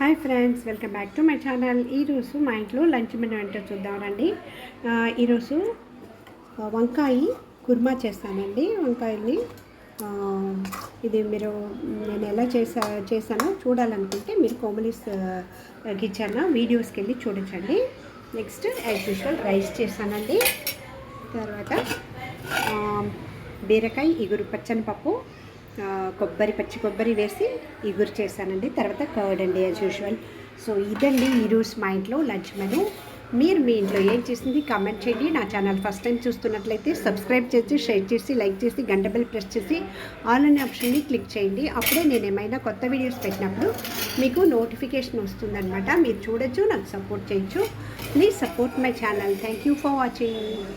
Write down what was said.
Hi friends, welcome back to my channel. ఈరోజు మా ఇంట్లో లంచ్ మెనూ ఏంటో చూద్దామండి. ఈరోజు వంకాయ కుర్మా చేస్తానండి. వంకాయని ఇది నేను ఎలా చేశానో చూడాలనుకుంటే మీరు కోమలీస్ కిచెన్ వీడియోస్కి వెళ్ళి చూడొచ్చండి. నెక్స్ట్ యాజ్ యూజువల్ రైస్ చేస్తానండి. తర్వాత బీరకాయ ఇగురు పచ్చని పప్పు, పచ్చి కొబ్బరి వేసి ఇగురు చేశానండి. తర్వాత కర్డ్ అండి యాజ్ యూజువల్. సో ఇదండి ఈరోజు మా ఇంట్లో లంచ్ మెనూ. మీరు మీ ఇంట్లో ఏం చేసింది కామెంట్ చేయండి. నా ఛానల్ ఫస్ట్ టైం చూస్తున్నట్లయితే సబ్స్క్రైబ్ చేసి, షేర్ చేసి, లైక్ చేసి, గంట బెల్ ప్రెస్ చేసి ఆల్ అనే ఆప్షన్ని క్లిక్ చేయండి. అప్పుడే నేను ఏమైనా కొత్త వీడియోస్ పెట్టినప్పుడు మీకు నోటిఫికేషన్ వస్తుందన్నమాట. మీరు చూడొచ్చు, నాకు సపోర్ట్ చేయొచ్చు. Please support my channel. Thank you for watching.